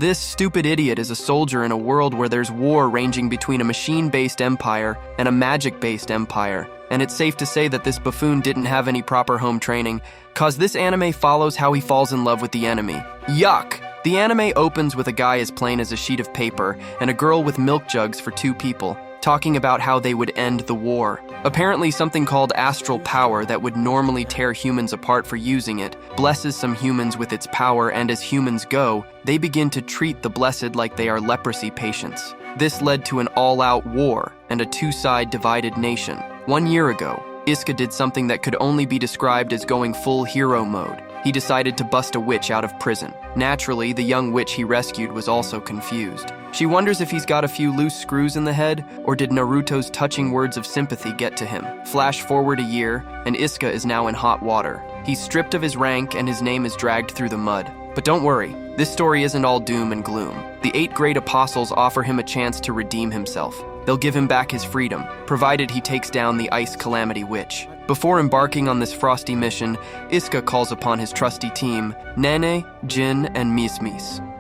This stupid idiot is a soldier in a world where there's war ranging between a machine-based empire and a magic-based empire, and it's safe to say that this buffoon didn't have any proper home training, cause this anime follows how he falls in love with the enemy. Yuck! The anime opens with a guy as plain as a sheet of paper and a girl with milk jugs for 2 people, talking about how they would end the war. Apparently something called astral power that would normally tear humans apart for using it blesses some humans with its power, and as humans go, they begin to treat the blessed like they are leprosy patients. This led to an all-out war and a 2-side divided nation. 1 year ago, Iska did something that could only be described as going full hero mode. He decided to bust a witch out of prison. Naturally, the young witch he rescued was also confused. She wonders if he's got a few loose screws in the head, or did Naruto's touching words of sympathy get to him? Flash forward a year, and Iska is now in hot water. He's stripped of his rank and his name is dragged through the mud. But don't worry, this story isn't all doom and gloom. The 8 great apostles offer him a chance to redeem himself. They'll give him back his freedom, provided he takes down the Ice Calamity Witch. Before embarking on this frosty mission, Iska calls upon his trusty team, Nene, Jin, and Mis.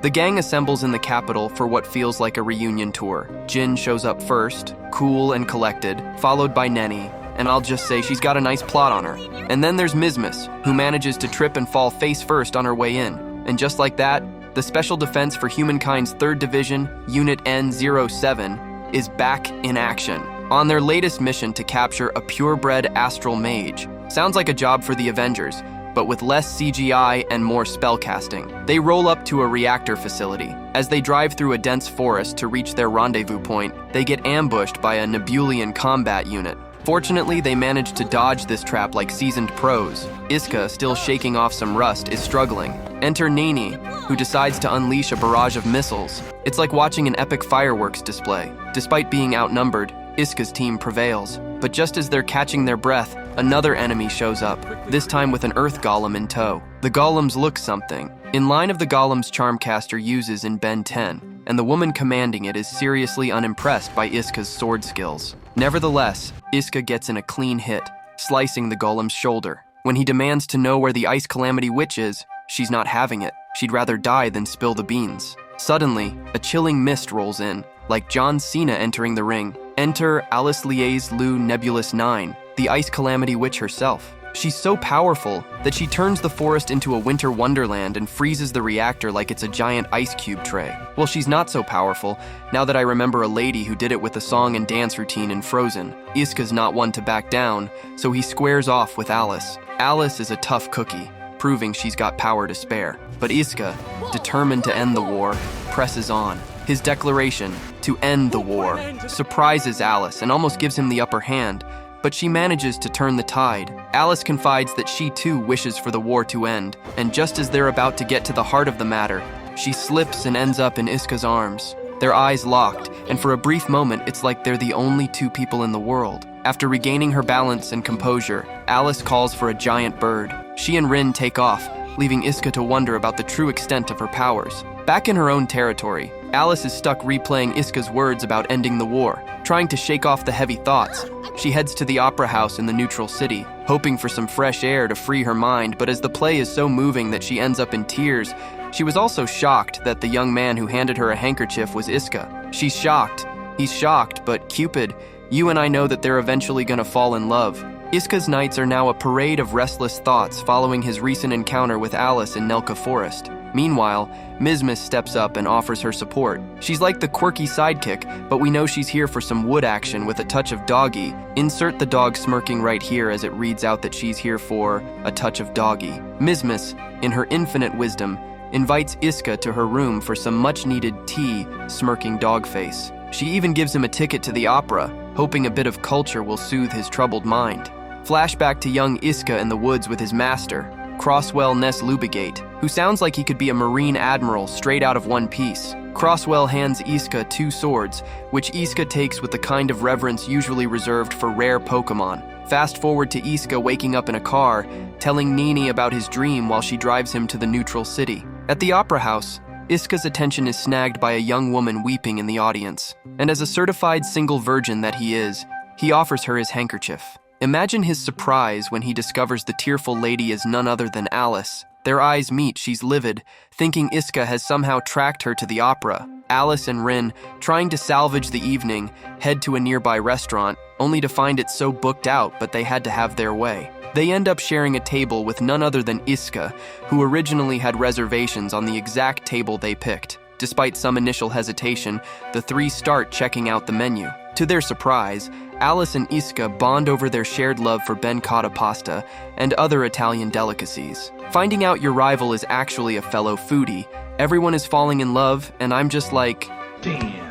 The gang assembles in the capital for what feels like a reunion tour. Jin shows up first, cool and collected, followed by Nene, and I'll just say she's got a nice plot on her. And then there's Mis, who manages to trip and fall face first on her way in. And just like that, the Special Defense for Humankind's 3rd Division, Unit N07, is back in action on their latest mission to capture a purebred astral mage. Sounds like a job for the Avengers, but with less CGI and more spellcasting. They roll up to a reactor facility. As they drive through a dense forest to reach their rendezvous point, they get ambushed by a Nebulian combat unit. Fortunately, they manage to dodge this trap like seasoned pros. Iska, still shaking off some rust, is struggling. Enter Nini, who decides to unleash a barrage of missiles. It's like watching an epic fireworks display. Despite being outnumbered, Iska's team prevails. But just as they're catching their breath, another enemy shows up, this time with an earth golem in tow. The golems look something, in line of the golems Charmcaster uses in Ben 10, and the woman commanding it is seriously unimpressed by Iska's sword skills. Nevertheless, Iska gets in a clean hit, slicing the golem's shoulder. When he demands to know where the Ice Calamity Witch is, she's not having it. She'd rather die than spill the beans. Suddenly, a chilling mist rolls in, like John Cena entering the ring. Enter Alice Liaise Lu Nebulous 9, the Ice Calamity Witch herself. She's so powerful that she turns the forest into a winter wonderland and freezes the reactor like it's a giant ice cube tray. Well, she's not so powerful, now that I remember a lady who did it with a song and dance routine in Frozen. Iska's not one to back down, so he squares off with Alice. Alice is a tough cookie, proving she's got power to spare. But Iska, determined to end the war, presses on. His declaration, to end the war, surprises Alice and almost gives him the upper hand, but she manages to turn the tide. Alice confides that she too wishes for the war to end, and just as they're about to get to the heart of the matter, she slips and ends up in Iska's arms. Their eyes locked, and for a brief moment it's like they're the only 2 people in the world. After regaining her balance and composure, Alice calls for a giant bird. She and Rin take off, leaving Iska to wonder about the true extent of her powers. Back in her own territory, Alice is stuck replaying Iska's words about ending the war. Trying to shake off the heavy thoughts, she heads to the opera house in the neutral city, hoping for some fresh air to free her mind, but as the play is so moving that she ends up in tears, she was also shocked that the young man who handed her a handkerchief was Iska. She's shocked. He's shocked, but Cupid, you and I know that they're eventually gonna fall in love. Iska's nights are now a parade of restless thoughts following his recent encounter with Alice in Nelka Forest. Meanwhile, Mis steps up and offers her support. She's like the quirky sidekick, but we know she's here for some wood action with a touch of doggy. Insert the dog smirking right here as it reads out that she's here for a touch of doggy. Mis, in her infinite wisdom, invites Iska to her room for some much-needed tea, smirking dog face. She even gives him a ticket to the opera, hoping a bit of culture will soothe his troubled mind. Flashback to young Iska in the woods with his master, Crosswell Ness Lubigate, who sounds like he could be a Marine Admiral straight out of One Piece. Crosswell hands Iska 2 swords, which Iska takes with the kind of reverence usually reserved for rare Pokemon. Fast forward to Iska waking up in a car, telling Nini about his dream while she drives him to the neutral city. At the opera house, Iska's attention is snagged by a young woman weeping in the audience, and as a certified single virgin that he is, he offers her his handkerchief. Imagine his surprise when he discovers the tearful lady is none other than Alice. Their eyes meet, she's livid, thinking Iska has somehow tracked her to the opera. Alice and Rin, trying to salvage the evening, head to a nearby restaurant, only to find it so booked out, but they had to have their way. They end up sharing a table with none other than Iska, who originally had reservations on the exact table they picked. Despite some initial hesitation, the three start checking out the menu. To their surprise, Alice and Iska bond over their shared love for ben cotta pasta and other Italian delicacies. Finding out your rival is actually a fellow foodie, everyone is falling in love, and I'm just like, damn.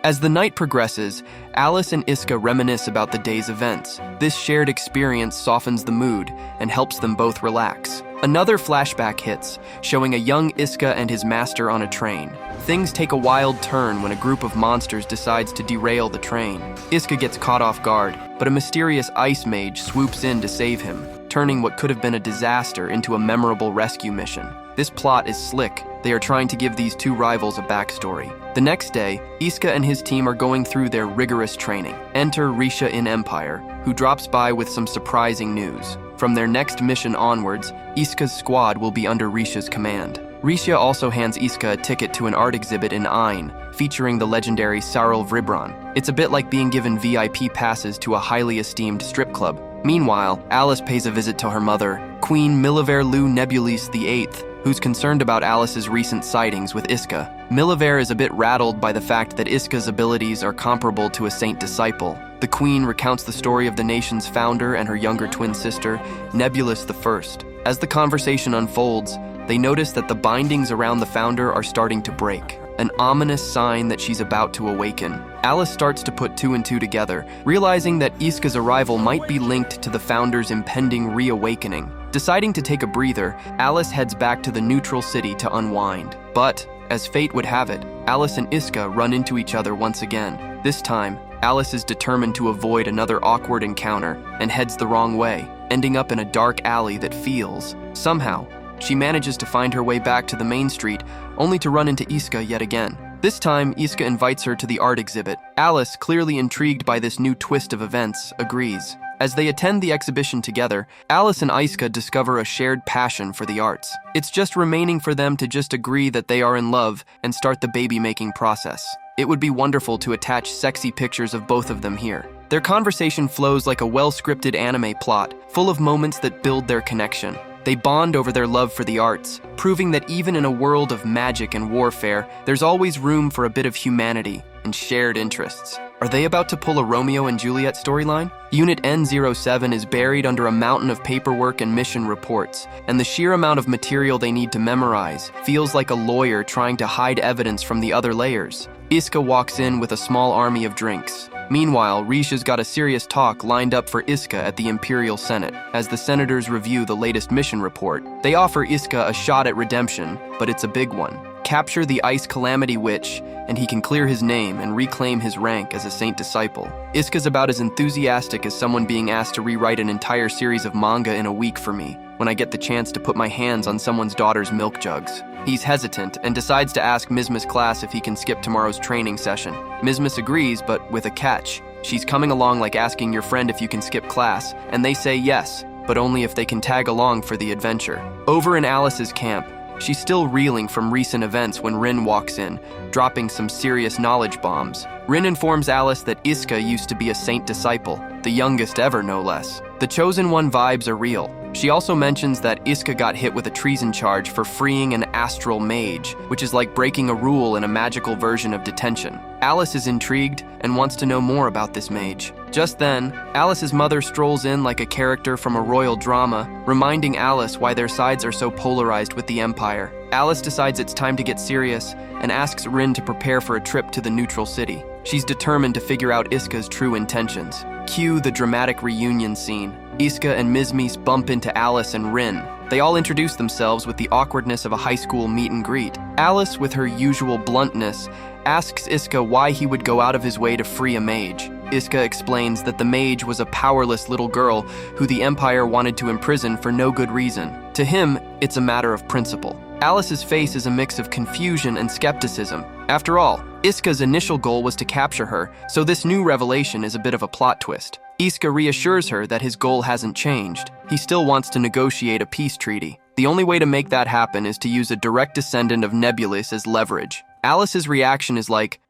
As the night progresses, Alice and Iska reminisce about the day's events. This shared experience softens the mood and helps them both relax. Another flashback hits, showing a young Iska and his master on a train. Things take a wild turn when a group of monsters decides to derail the train. Iska gets caught off guard, but a mysterious ice mage swoops in to save him, turning what could have been a disaster into a memorable rescue mission. This plot is slick. They are trying to give these two rivals a backstory. The next day, Iska and his team are going through their rigorous training. Enter Risha in Empire, who drops by with some surprising news. From their next mission onwards, Iska's squad will be under Risha's command. Risha also hands Iska a ticket to an art exhibit in Ain, featuring the legendary Sarl Vribran. It's a bit like being given VIP passes to a highly esteemed strip club. Meanwhile, Alice pays a visit to her mother, Queen Miliver Lu Nebulis VIII, who's concerned about Alice's recent sightings with Iska. Miliver is a bit rattled by the fact that Iska's abilities are comparable to a saint disciple. The queen recounts the story of the nation's founder and her younger twin sister, Nebulis I. As the conversation unfolds, they notice that the bindings around the founder are starting to break, an ominous sign that she's about to awaken. Alice starts to put two and two together, realizing that Iska's arrival might be linked to the founder's impending reawakening. Deciding to take a breather, Alice heads back to the neutral city to unwind. But, as fate would have it, Alice and Iska run into each other once again. This time, Alice is determined to avoid another awkward encounter and heads the wrong way, ending up in a dark alley that feels. Somehow, she manages to find her way back to the main street, only to run into Iska yet again. This time, Iska invites her to the art exhibit. Alice, clearly intrigued by this new twist of events, agrees. As they attend the exhibition together, Alice and Iska discover a shared passion for the arts. It's just remaining for them to just agree that they are in love and start the baby-making process. It would be wonderful to attach sexy pictures of both of them here. Their conversation flows like a well-scripted anime plot, full of moments that build their connection. They bond over their love for the arts, proving that even in a world of magic and warfare, there's always room for a bit of humanity and shared interests. Are they about to pull a Romeo and Juliet storyline? Unit N07 is buried under a mountain of paperwork and mission reports, and the sheer amount of material they need to memorize feels like a lawyer trying to hide evidence from the other layers. Iska walks in with a small army of drinks. Meanwhile, Risha's got a serious talk lined up for Iska at the Imperial Senate. As the senators review the latest mission report, they offer Iska a shot at redemption, but it's a big one. Capture the Ice Calamity Witch, and he can clear his name and reclaim his rank as a saint disciple. Iska's about as enthusiastic as someone being asked to rewrite an entire series of manga in a week for me, when I get the chance to put my hands on someone's daughter's milk jugs. He's hesitant and decides to ask Mizma's class if he can skip tomorrow's training session. Mizma agrees, but with a catch. She's coming along like asking your friend if you can skip class, and they say yes, but only if they can tag along for the adventure. Over in Alice's camp, she's still reeling from recent events when Rin walks in, dropping some serious knowledge bombs. Rin informs Alice that Iska used to be a saint disciple, the youngest ever no less. The Chosen One vibes are real. She also mentions that Iska got hit with a treason charge for freeing an astral mage, which is like breaking a rule in a magical version of detention. Alice is intrigued and wants to know more about this mage. Just then, Alice's mother strolls in like a character from a royal drama, reminding Alice why their sides are so polarized with the Empire. Alice decides it's time to get serious and asks Rin to prepare for a trip to the neutral city. She's determined to figure out Iska's true intentions. Cue the dramatic reunion scene. Iska and Mizmis bump into Alice and Rin. They all introduce themselves with the awkwardness of a high school meet and greet. Alice, with her usual bluntness, asks Iska why he would go out of his way to free a mage. Iska explains that the mage was a powerless little girl who the Empire wanted to imprison for no good reason. To him, it's a matter of principle. Alice's face is a mix of confusion and skepticism. After all, Iska's initial goal was to capture her, so this new revelation is a bit of a plot twist. Iska reassures her that his goal hasn't changed. He still wants to negotiate a peace treaty. The only way to make that happen is to use a direct descendant of Nebulous as leverage. Alice's reaction is like,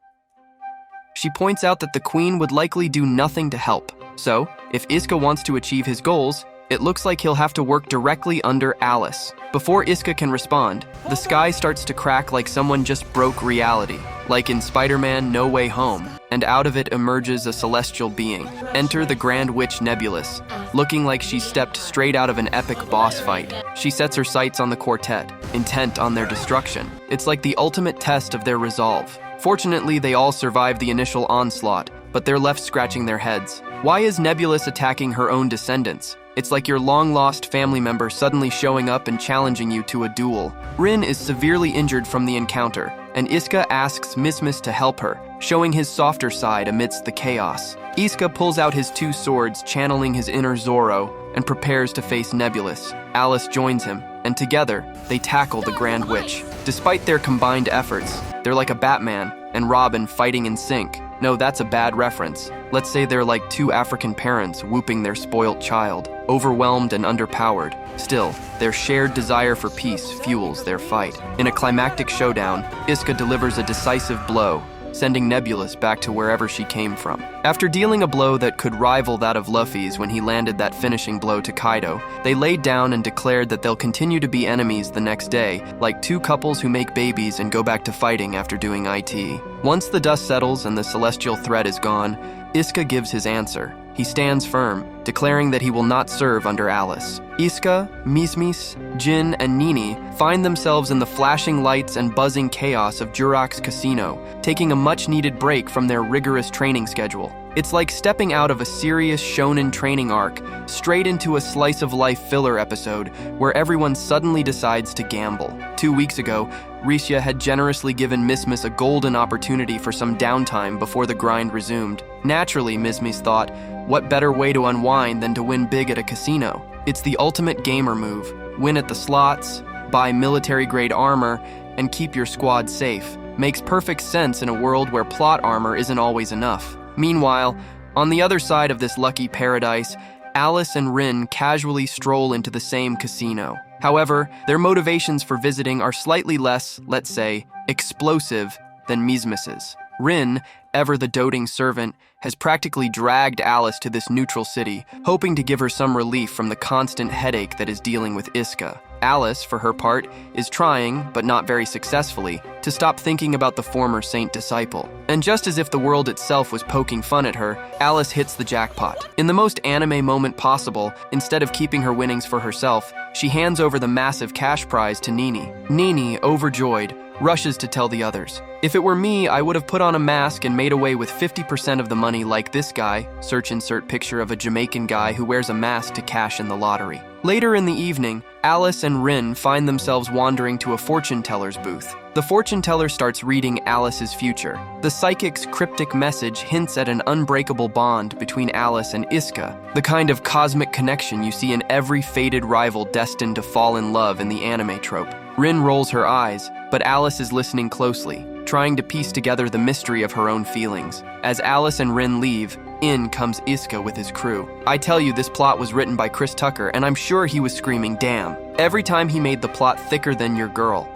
she points out that the queen would likely do nothing to help. So, if Iska wants to achieve his goals, it looks like he'll have to work directly under Alice. Before Iska can respond, the sky starts to crack like someone just broke reality, like in Spider-Man No Way Home, and out of it emerges a celestial being. Enter the Grand Witch Nebulous, looking like she stepped straight out of an epic boss fight. She sets her sights on the quartet, intent on their destruction. It's like the ultimate test of their resolve. Fortunately, they all survive the initial onslaught, but they're left scratching their heads. Why is Nebulous attacking her own descendants? It's like your long-lost family member suddenly showing up and challenging you to a duel. Rin is severely injured from the encounter, and Iska asks Mismis to help her, showing his softer side amidst the chaos. Iska pulls out his two swords, channeling his inner Zorro, and prepares to face Nebulous. Alice joins him, and together, they tackle the Grand Witch. Despite their combined efforts, they're like a Batman and Robin fighting in sync. No, that's a bad reference. Let's say they're like two African parents whooping their spoilt child, overwhelmed and underpowered. Still, their shared desire for peace fuels their fight. In a climactic showdown, Iska delivers a decisive blow, sending Nebulous back to wherever she came from. After dealing a blow that could rival that of Luffy's when he landed that finishing blow to Kaido, they laid down and declared that they'll continue to be enemies the next day, like two couples who make babies and go back to fighting after doing IT. Once the dust settles and the celestial threat is gone, Iska gives his answer. He stands firm, declaring that he will not serve under Alice. Iska, Mismis, Jin, and Nini find themselves in the flashing lights and buzzing chaos of Jurok's casino, taking a much-needed break from their rigorous training schedule. It's like stepping out of a serious shonen training arc, straight into a slice-of-life filler episode where everyone suddenly decides to gamble. 2 weeks ago, Risha had generously given Mismis a golden opportunity for some downtime before the grind resumed. Naturally, Mismis thought, what better way to unwind than to win big at a casino? It's the ultimate gamer move. Win at the slots, buy military-grade armor, and keep your squad safe. Makes perfect sense in a world where plot armor isn't always enough. Meanwhile, on the other side of this lucky paradise, Alice and Rin casually stroll into the same casino. However, their motivations for visiting are slightly less, let's say, explosive than Mismis's. Rin, ever the doting servant, has practically dragged Alice to this neutral city, hoping to give her some relief from the constant headache that is dealing with Iska. Alice, for her part, is trying, but not very successfully, to stop thinking about the former saint disciple. And just as if the world itself was poking fun at her, Alice hits the jackpot. In the most anime moment possible, instead of keeping her winnings for herself, she hands over the massive cash prize to Nini. Nini, overjoyed, rushes to tell the others. If it were me, I would have put on a mask and made away with 50% of the money like this guy, search insert picture of a Jamaican guy who wears a mask to cash in the lottery. Later in the evening, Alice and Rin find themselves wandering to a fortune teller's booth. The fortune teller starts reading Alice's future. The psychic's cryptic message hints at an unbreakable bond between Alice and Iska, the kind of cosmic connection you see in every fated rival destined to fall in love in the anime trope. Rin rolls her eyes, but Alice is listening closely, trying to piece together the mystery of her own feelings. As Alice and Rin leave, in comes Iska with his crew. I tell you, this plot was written by Chris Tucker, and I'm sure he was screaming, damn, every time he made the plot thicker than your girl.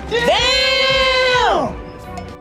Damn!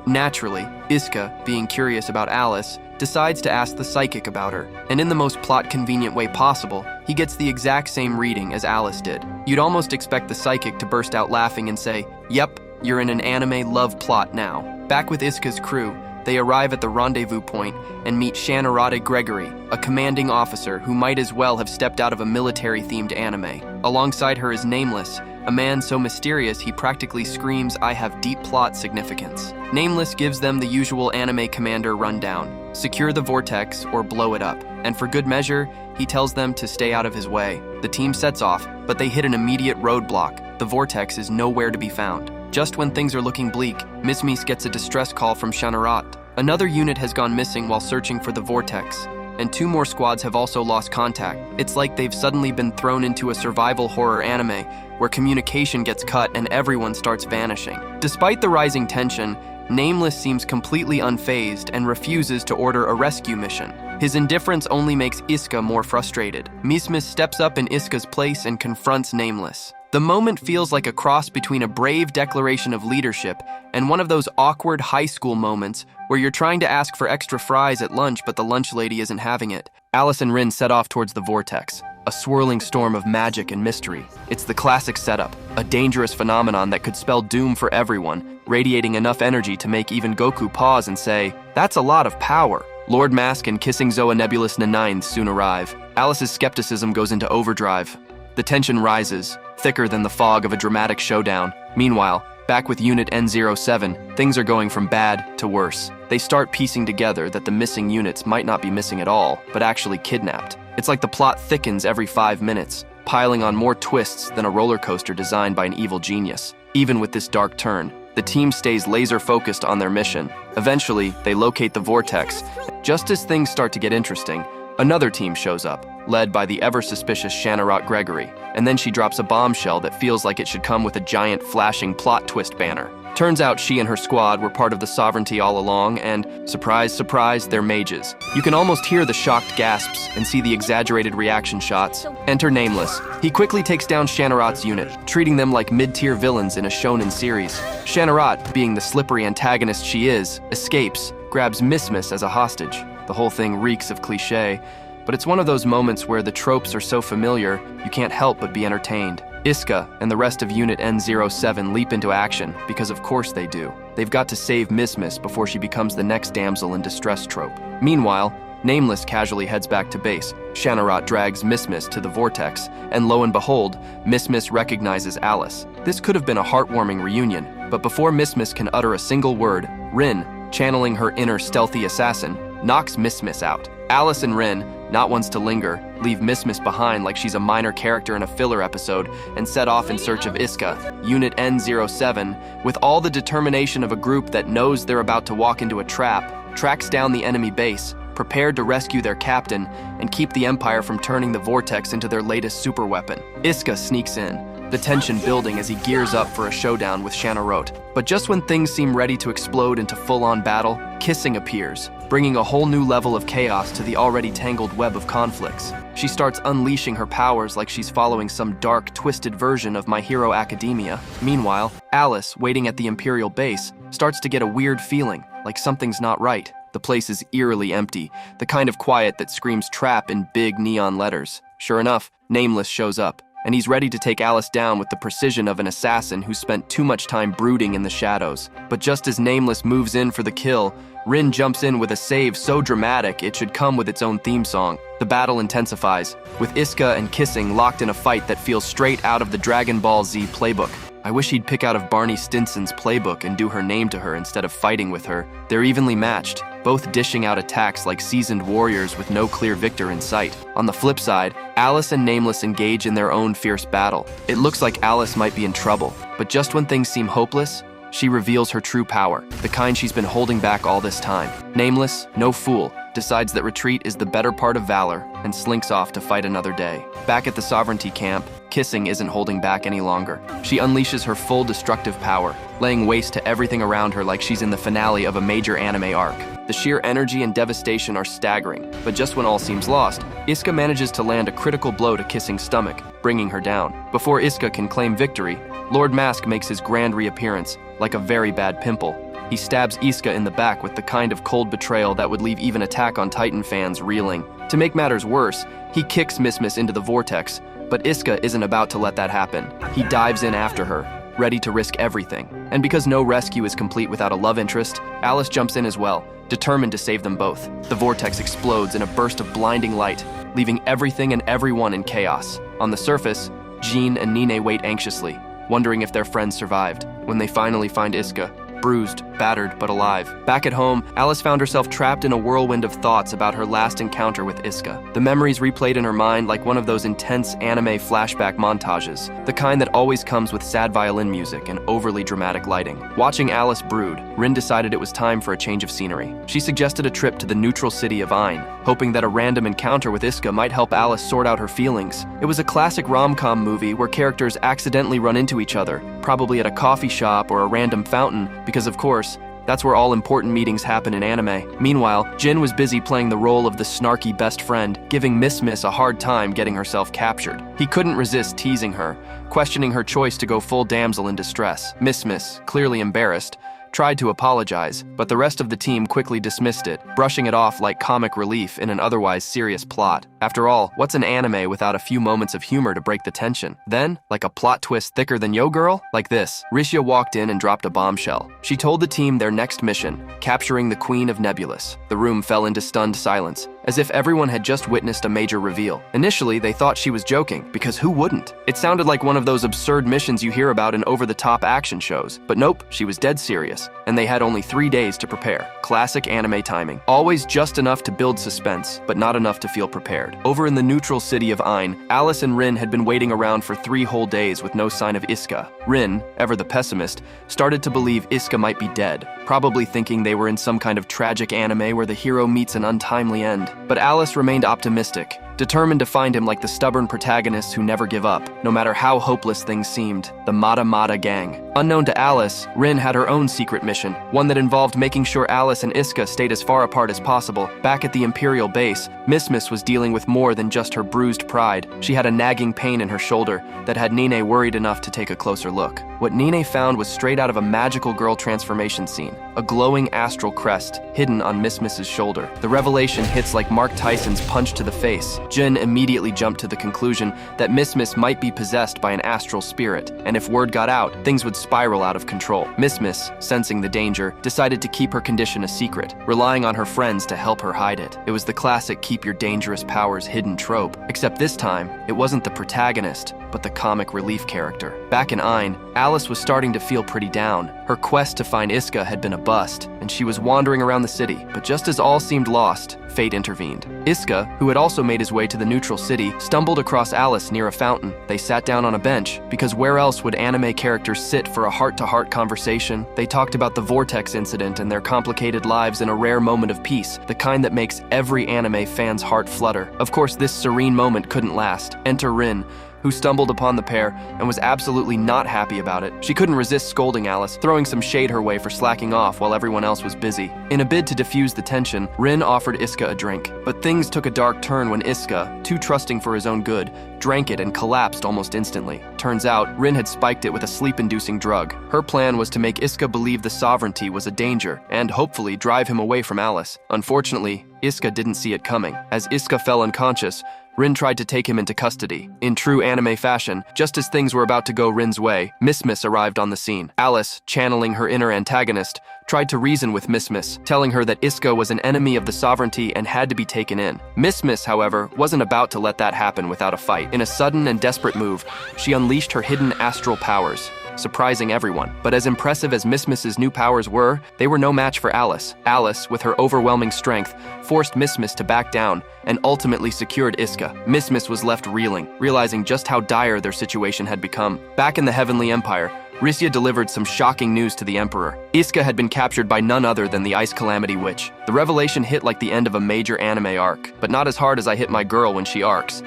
Naturally, Iska, being curious about Alice, decides to ask the psychic about her, and in the most plot-convenient way possible, he gets the exact same reading as Alice did. You'd almost expect the psychic to burst out laughing and say, yep, you're in an anime love plot now. Back with Iska's crew, they arrive at the rendezvous point and meet Shanarada Gregory, a commanding officer who might as well have stepped out of a military-themed anime. Alongside her is Nameless, a man so mysterious he practically screams, I have deep plot significance. Nameless gives them the usual anime commander rundown. Secure the vortex or blow it up. And for good measure, he tells them to stay out of his way. The team sets off, but they hit an immediate roadblock. The vortex is nowhere to be found. Just when things are looking bleak, Mismis gets a distress call from Shanarat. Another unit has gone missing while searching for the vortex, and 2 more squads have also lost contact. It's like they've suddenly been thrown into a survival horror anime, where communication gets cut and everyone starts vanishing. Despite the rising tension, Nameless seems completely unfazed and refuses to order a rescue mission. His indifference only makes Iska more frustrated. Mismis steps up in Iska's place and confronts Nameless. The moment feels like a cross between a brave declaration of leadership and one of those awkward high school moments where you're trying to ask for extra fries at lunch but the lunch lady isn't having it. Alice and Rin set off towards the vortex, a swirling storm of magic and mystery. It's the classic setup, a dangerous phenomenon that could spell doom for everyone, radiating enough energy to make even Goku pause and say, "That's a lot of power." Lord Mask and Kissing Zoa Nebulous N9 soon arrive. Alice's skepticism goes into overdrive. The tension rises, thicker than the fog of a dramatic showdown. Meanwhile, back with Unit N07, things are going from bad to worse. They start piecing together that the missing units might not be missing at all, but actually kidnapped. It's like the plot thickens every 5 minutes, piling on more twists than a roller coaster designed by an evil genius. Even with this dark turn, the team stays laser-focused on their mission. Eventually, they locate the vortex. Just as things start to get interesting, another team shows up, led by the ever-suspicious Shanarot Gregory, and then she drops a bombshell that feels like it should come with a giant flashing plot twist banner. Turns out she and her squad were part of the Sovereignty all along, and surprise, surprise, they're mages. You can almost hear the shocked gasps and see the exaggerated reaction shots. Enter Nameless. He quickly takes down Shanarot's unit, treating them like mid-tier villains in a shonen series. Shanarot, being the slippery antagonist she is, escapes, grabs Miss as a hostage. The whole thing reeks of cliché, but it's one of those moments where the tropes are so familiar, you can't help but be entertained. Iska and the rest of Unit N07 leap into action, because of course they do. They've got to save Miss before she becomes the next damsel in distress trope. Meanwhile, Nameless casually heads back to base. Shanarot drags Miss to the vortex, and lo and behold, Miss recognizes Alice. This could have been a heartwarming reunion, but before Miss can utter a single word, Rin, channeling her inner stealthy assassin, knocks Miss out. Alice and Rin, not ones to linger, leave Miss behind like she's a minor character in a filler episode and set off in search of Iska. Unit N07, with all the determination of a group that knows they're about to walk into a trap, tracks down the enemy base, prepared to rescue their captain and keep the Empire from turning the vortex into their latest superweapon. Iska sneaks in, the tension building as he gears up for a showdown with Shanarot. But just when things seem ready to explode into full-on battle, Kissing appears, bringing a whole new level of chaos to the already tangled web of conflicts. She starts unleashing her powers like she's following some dark, twisted version of My Hero Academia. Meanwhile, Alice, waiting at the Imperial base, starts to get a weird feeling, like something's not right. The place is eerily empty, the kind of quiet that screams trap in big neon letters. Sure enough, Nameless shows up, and he's ready to take Alice down with the precision of an assassin who spent too much time brooding in the shadows. But just as Nameless moves in for the kill, Rin jumps in with a save so dramatic it should come with its own theme song. The battle intensifies, with Iska and Kissing locked in a fight that feels straight out of the Dragon Ball Z playbook. I wish he'd pick out of Barney Stinson's playbook and do her name to her instead of fighting with her. They're evenly matched, both dishing out attacks like seasoned warriors with no clear victor in sight. On the flip side, Alice and Nameless engage in their own fierce battle. It looks like Alice might be in trouble, but just when things seem hopeless, she reveals her true power, the kind she's been holding back all this time. Nameless, no fool, decides that retreat is the better part of valor and slinks off to fight another day. Back at the Sovereignty camp, Kissing isn't holding back any longer. She unleashes her full destructive power, laying waste to everything around her like she's in the finale of a major anime arc. The sheer energy and devastation are staggering, but just when all seems lost, Iska manages to land a critical blow to Kissing's stomach, bringing her down. Before Iska can claim victory, Lord Mask makes his grand reappearance, like a very bad pimple. He stabs Iska in the back with the kind of cold betrayal that would leave even Attack on Titan fans reeling. To make matters worse, he kicks Miss into the vortex, but Iska isn't about to let that happen. He dives in after her, ready to risk everything. And because no rescue is complete without a love interest, Alice jumps in as well, determined to save them both. The vortex explodes in a burst of blinding light, leaving everything and everyone in chaos. On the surface, Jean and Nine wait anxiously, wondering if their friends survived. When they finally find Iska, bruised, battered, but alive. Back at home, Alice found herself trapped in a whirlwind of thoughts about her last encounter with Iska. The memories replayed in her mind like one of those intense anime flashback montages, the kind that always comes with sad violin music and overly dramatic lighting. Watching Alice brood, Rin decided it was time for a change of scenery. She suggested a trip to the neutral city of Ain, hoping that a random encounter with Iska might help Alice sort out her feelings. It was a classic rom-com movie where characters accidentally run into each other, probably at a coffee shop or a random fountain, because of course, That's where all important meetings happen in anime. Meanwhile, Jin was busy playing the role of the snarky best friend, giving Miss a hard time getting herself captured. He couldn't resist teasing her, questioning her choice to go full damsel in distress. Miss, clearly embarrassed, tried to apologize, but the rest of the team quickly dismissed it, brushing it off like comic relief in an otherwise serious plot. After all, what's an anime without a few moments of humor to break the tension? Then, like a plot twist thicker than Yo Girl? Like this. Rizzed walked in and dropped a bombshell. She told the team their next mission, capturing the Queen of Nebulous. The room fell into stunned silence, as if everyone had just witnessed a major reveal. Initially, they thought she was joking, because who wouldn't? It sounded like one of those absurd missions you hear about in over-the-top action shows. But nope, she was dead serious, and they had only 3 days to prepare. Classic anime timing. Always just enough to build suspense, but not enough to feel prepared. Over in the neutral city of Ain, Alice and Rin had been waiting around for 3 whole days with no sign of Iska. Rin, ever the pessimist, started to believe Iska might be dead, probably thinking they were in some kind of tragic anime where the hero meets an untimely end. But Alice remained optimistic, determined to find him like the stubborn protagonists who never give up, no matter how hopeless things seemed, the Mata gang. Unknown to Alice, Rin had her own secret mission, one that involved making sure Alice and Iska stayed as far apart as possible. Back at the Imperial base, Miss was dealing with more than just her bruised pride. She had a nagging pain in her shoulder that had Nine worried enough to take a closer look. What Nine found was straight out of a magical girl transformation scene, a glowing astral crest hidden on Miss's shoulder. The revelation hits like Mark Tyson's punch to the face. Jin immediately jumped to the conclusion that Miss might be possessed by an astral spirit, and if word got out, things would spiral out of control. Miss, sensing the danger, decided to keep her condition a secret, relying on her friends to help her hide it. It was the classic keep your dangerous powers hidden trope, except this time, it wasn't the protagonist, but the comic relief character. Back in Ain, Alice was starting to feel pretty down. Her quest to find Iska had been a bust, and she was wandering around the city. But just as all seemed lost, fate intervened. Iska, who had also made his way to the neutral city, stumbled across Alice near a fountain. They sat down on a bench, because where else would anime characters sit for a heart-to-heart conversation? They talked about the Vortex incident and their complicated lives in a rare moment of peace, the kind that makes every anime fan's heart flutter. Of course, this serene moment couldn't last. Enter Rin, who stumbled upon the pair and was absolutely not happy about it. She couldn't resist scolding Alice, throwing some shade her way for slacking off while everyone else was busy. In a bid to diffuse the tension, Rin offered Iska a drink. But things took a dark turn when Iska, too trusting for his own good, drank it and collapsed almost instantly. Turns out, Rin had spiked it with a sleep-inducing drug. Her plan was to make Iska believe the sovereignty was a danger and hopefully drive him away from Alice. Unfortunately, Iska didn't see it coming. As Iska fell unconscious, Rin tried to take him into custody. In true anime fashion, just as things were about to go Rin's way, Miss arrived on the scene. Alice, channeling her inner antagonist, tried to reason with Miss, telling her that Iska was an enemy of the sovereignty and had to be taken in. Miss, however, wasn't about to let that happen without a fight. In a sudden and desperate move, she unleashed her hidden astral powers, surprising everyone. But as impressive as Miss's new powers were, they were no match for Alice. Alice, with her overwhelming strength, forced Miss to back down and ultimately secured Iska. Miss was left reeling, realizing just how dire their situation had become. Back in the Heavenly Empire, Rizzed delivered some shocking news to the Emperor. Iska had been captured by none other than the Ice Calamity Witch. The revelation hit like the end of a major anime arc, but not as hard as I hit my girl when she arcs.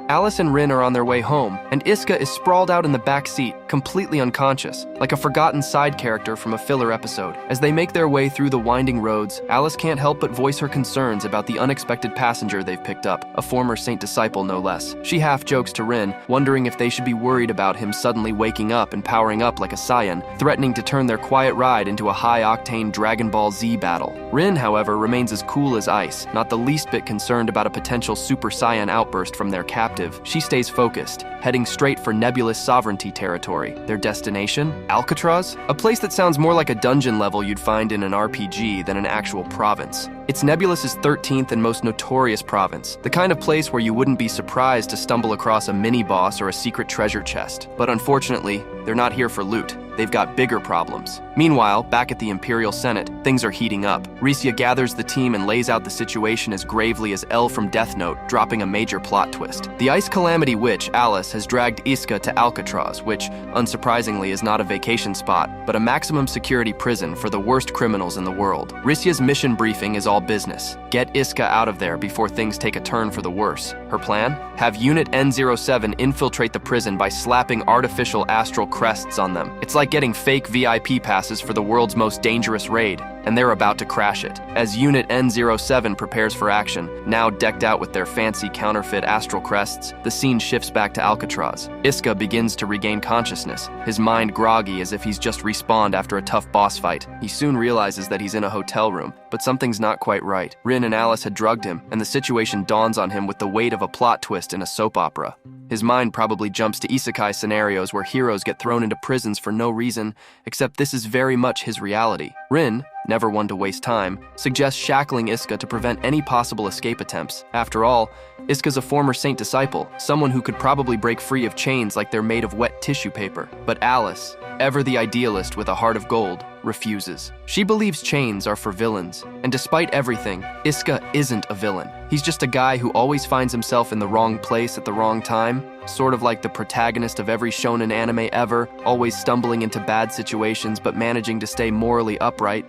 Alice and Rin are on their way home, and Iska is sprawled out in the back seat, completely unconscious, like a forgotten side character from a filler episode. As they make their way through the winding roads, Alice can't help but voice her concerns about the unexpected passenger they've picked up, a former Saint disciple no less. She half jokes to Rin, wondering if they should be worried about him suddenly waking up and powering up like a Saiyan, threatening to turn their quiet ride into a high-octane Dragon Ball Z battle. Rin, however, remains as cool as ice, not the least bit concerned about a potential Super Saiyan outburst from their captive. She stays focused, heading straight for Nebulous Sovereignty territory. Their destination? Alcatraz? A place that sounds more like a dungeon level you'd find in an RPG than an actual province. It's Nebulous's 13th and most notorious province, the kind of place where you wouldn't be surprised to stumble across a mini-boss or a secret treasure chest. But unfortunately, they're not here for loot. They've got bigger problems. Meanwhile, back at the Imperial Senate, things are heating up. Rizzed gathers the team and lays out the situation as gravely as L from Death Note, dropping a major plot twist. The Ice Calamity Witch, Alice, has dragged Iska to Alcatraz, which, unsurprisingly, is not a vacation spot, but a maximum security prison for the worst criminals in the world. Rizzed's mission briefing is all business. Get Iska out of there before things take a turn for the worse. Her plan? Have Unit N07 infiltrate the prison by slapping artificial astral crests on them. It's like like getting fake VIP passes for the world's most dangerous raid, and they're about to crash it. As Unit N07 prepares for action, now decked out with their fancy counterfeit astral crests, the scene shifts back to Alcatraz. Iska begins to regain consciousness, his mind groggy as if he's just respawned after a tough boss fight. He soon realizes that he's in a hotel room, but something's not quite right. Rin and Alice had drugged him, and the situation dawns on him with the weight of a plot twist in a soap opera. His mind probably jumps to isekai scenarios where heroes get thrown into prisons for no reason, except this is very much his reality. Rin, never one to waste time, suggests shackling Iska to prevent any possible escape attempts. After all, Iska's a former saint disciple, someone who could probably break free of chains like they're made of wet tissue paper. But Alice, ever the idealist with a heart of gold, refuses. She believes chains are for villains, and despite everything, Iska isn't a villain. He's just a guy who always finds himself in the wrong place at the wrong time, sort of like the protagonist of every shonen anime ever, always stumbling into bad situations but managing to stay morally upright.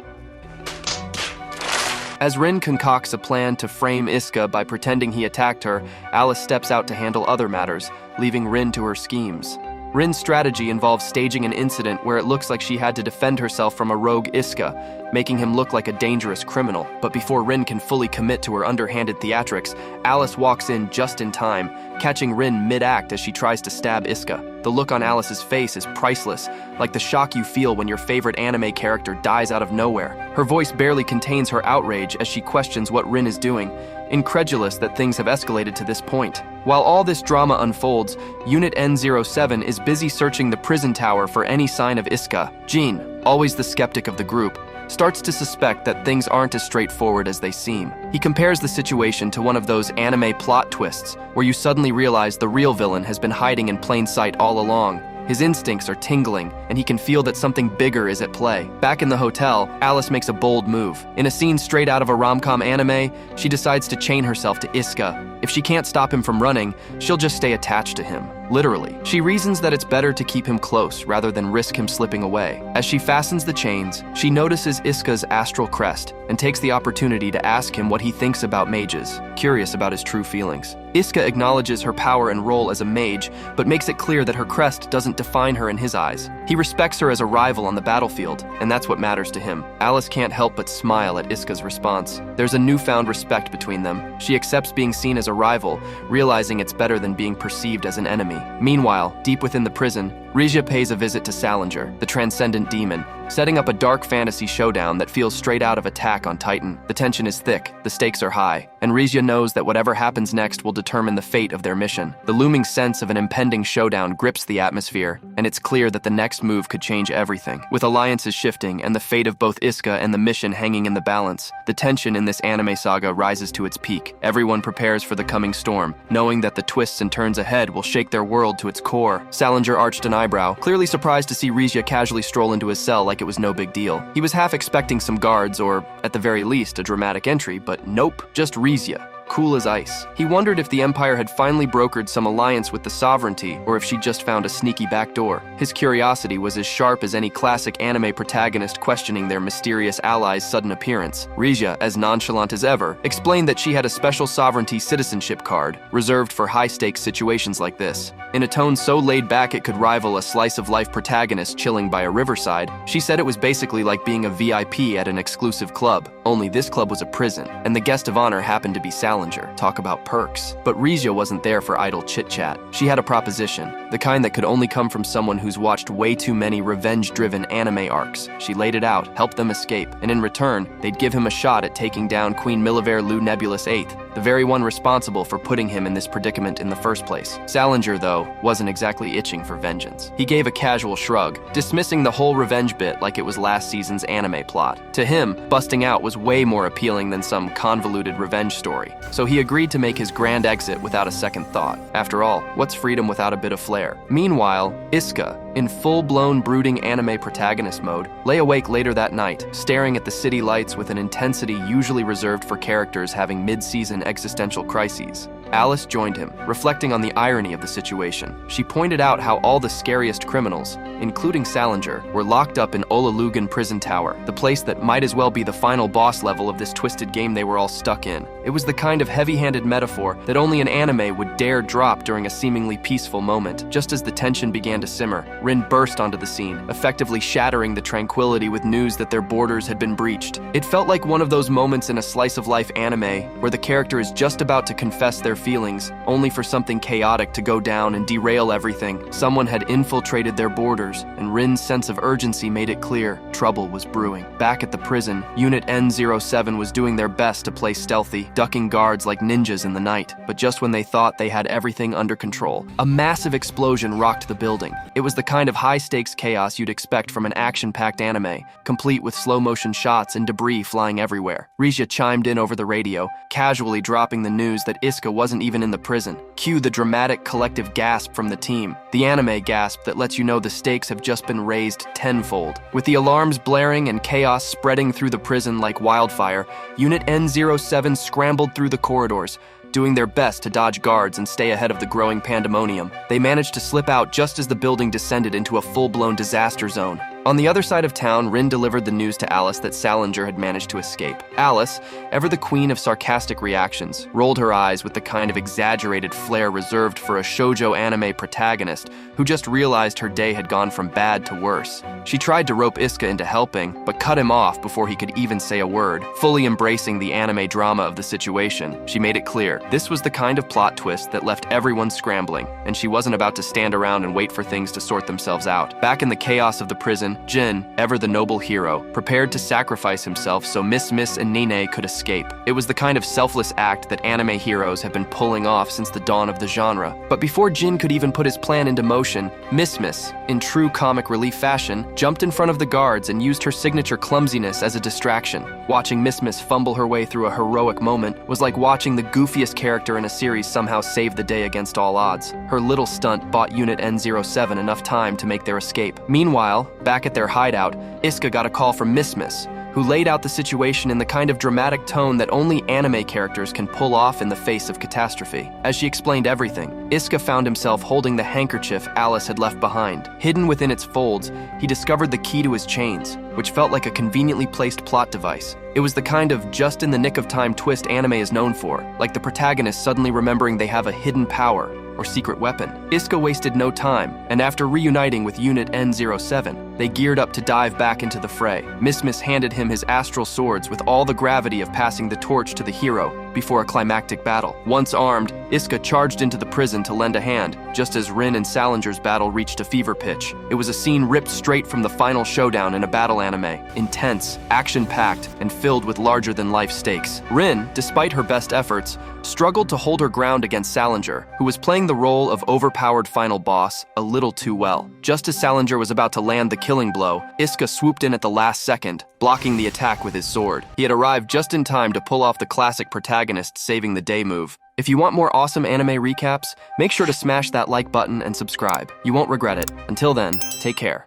As Rin concocts a plan to frame Iska by pretending he attacked her, Alice steps out to handle other matters, leaving Rin to her schemes. Rin's strategy involves staging an incident where it looks like she had to defend herself from a rogue Iska, making him look like a dangerous criminal. But before Rin can fully commit to her underhanded theatrics, Alice walks in just in time, catching Rin mid-act as she tries to stab Iska. The look on Alice's face is priceless, like the shock you feel when your favorite anime character dies out of nowhere. Her voice barely contains her outrage as she questions what Rin is doing, incredulous that things have escalated to this point. While all this drama unfolds, Unit N07 is busy searching the prison tower for any sign of Iska. Jean, always the skeptic of the group, starts to suspect that things aren't as straightforward as they seem. He compares the situation to one of those anime plot twists where you suddenly realize the real villain has been hiding in plain sight all along. His instincts are tingling, and he can feel that something bigger is at play. Back in the hotel, Alice makes a bold move. In a scene straight out of a rom-com anime, she decides to chain herself to Iska. If she can't stop him from running, she'll just stay attached to him. Literally. She reasons that it's better to keep him close rather than risk him slipping away. As she fastens the chains, she notices Iska's astral crest and takes the opportunity to ask him what he thinks about mages, curious about his true feelings. Iska acknowledges her power and role as a mage, but makes it clear that her crest doesn't define her in his eyes. He respects her as a rival on the battlefield, and that's what matters to him. Alice can't help but smile at Iska's response. There's a newfound respect between them. She accepts being seen as a rival, realizing it's better than being perceived as an enemy. Meanwhile, deep within the prison, Rizzed pays a visit to Salinger, the transcendent demon, setting up a dark fantasy showdown that feels straight out of Attack on Titan. The tension is thick, the stakes are high, and Rizzed knows that whatever happens next will determine the fate of their mission. The looming sense of an impending showdown grips the atmosphere, and it's clear that the next move could change everything. With alliances shifting and the fate of both Iska and the mission hanging in the balance, the tension in this anime saga rises to its peak. Everyone prepares for the coming storm, knowing that the twists and turns ahead will shake their world to its core. Salinger arched an eyebrow, clearly surprised to see Rizzed casually stroll into his cell like it was no big deal. He was half expecting some guards or, at the very least, a dramatic entry, but nope, just Rizzed, cool as ice. He wondered if the Empire had finally brokered some alliance with the Sovereignty, or if she just found a sneaky backdoor. His curiosity was as sharp as any classic anime protagonist questioning their mysterious ally's sudden appearance. Rizzed, as nonchalant as ever, explained that she had a special Sovereignty citizenship card, reserved for high-stakes situations like this. In a tone so laid back it could rival a slice-of-life protagonist chilling by a riverside, she said it was basically like being a VIP at an exclusive club, only this club was a prison, and the guest of honor happened to be Salinger. Talk about perks. But Rizzed wasn't there for idle chit-chat. She had a proposition, the kind that could only come from someone who's watched way too many revenge-driven anime arcs. She laid it out, helped them escape, and in return, they'd give him a shot at taking down Queen Miliver Lou Nebulous VIII, the very one responsible for putting him in this predicament in the first place. Salinger, though, wasn't exactly itching for vengeance. He gave a casual shrug, dismissing the whole revenge bit like it was last season's anime plot. To him, busting out was way more appealing than some convoluted revenge story. So he agreed to make his grand exit without a second thought. After all, what's freedom without a bit of flair? Meanwhile, Iska, in full-blown brooding anime protagonist mode, lay awake later that night, staring at the city lights with an intensity usually reserved for characters having mid-season existential crises. Alice joined him, reflecting on the irony of the situation. She pointed out how all the scariest criminals, including Salinger, were locked up in Olalugan Prison Tower, the place that might as well be the final boss level of this twisted game they were all stuck in. It was the kind of heavy-handed metaphor that only an anime would dare drop during a seemingly peaceful moment. Just as the tension began to simmer, Rin burst onto the scene, effectively shattering the tranquility with news that their borders had been breached. It felt like one of those moments in a slice-of-life anime where the character is just about to confess their feelings, only for something chaotic to go down and derail everything. Someone had infiltrated their borders, and Rin's sense of urgency made it clear trouble was brewing. Back at the prison, Unit N07 was doing their best to play stealthy, ducking guards like ninjas in the night. But just when they thought they had everything under control, a massive explosion rocked the building. It was the kind of high-stakes chaos you'd expect from an action-packed anime, complete with slow-motion shots and debris flying everywhere. Rizzed chimed in over the radio, casually dropping the news that Iska wasn't even in the prison. Cue the dramatic collective gasp from the team, the anime gasp that lets you know the stakes have just been raised tenfold. With the alarms blaring and chaos spreading through the prison like wildfire, Unit N07 scrambled through the corridors, doing their best to dodge guards and stay ahead of the growing pandemonium. They managed to slip out just as the building descended into a full-blown disaster zone. On the other side of town, Rin delivered the news to Alice that Salinger had managed to escape. Alice, ever the queen of sarcastic reactions, rolled her eyes with the kind of exaggerated flair reserved for a shoujo anime protagonist who just realized her day had gone from bad to worse. She tried to rope Iska into helping, but cut him off before he could even say a word. Fully embracing the anime drama of the situation, she made it clear this was the kind of plot twist that left everyone scrambling, and she wasn't about to stand around and wait for things to sort themselves out. Back in the chaos of the prison, Jin, ever the noble hero, prepared to sacrifice himself so Miss and Nene could escape. It was the kind of selfless act that anime heroes have been pulling off since the dawn of the genre. But before Jin could even put his plan into motion, Miss, in true comic relief fashion, jumped in front of the guards and used her signature clumsiness as a distraction. Watching Miss fumble her way through a heroic moment was like watching the goofiest character in a series somehow save the day against all odds. Her little stunt bought Unit N07 enough time to make their escape. Meanwhile, back at their hideout, Iska got a call from Miss, who laid out the situation in the kind of dramatic tone that only anime characters can pull off in the face of catastrophe. As she explained everything, Iska found himself holding the handkerchief Alice had left behind. Hidden within its folds, he discovered the key to his chains, which felt like a conveniently placed plot device. It was the kind of just-in-the-nick-of-time twist anime is known for, like the protagonist suddenly remembering they have a hidden power or secret weapon. Iska wasted no time, and after reuniting with Unit N07, they geared up to dive back into the fray. Miss handed him his astral swords with all the gravity of passing the torch to the hero before a climactic battle. Once armed, Iska charged into the prison to lend a hand, just as Rin and Salinger's battle reached a fever pitch. It was a scene ripped straight from the final showdown in a battle anime, intense, action-packed, and filled with larger-than-life stakes. Rin, despite her best efforts, struggled to hold her ground against Salinger, who was playing the role of overpowered final boss a little too well. Just as Salinger was about to land the killing blow, Iska swooped in at the last second, blocking the attack with his sword. He had arrived just in time to pull off the classic protagonist saving the day move. If you want more awesome anime recaps, make sure to smash that like button and subscribe. You won't regret it. Until then, take care.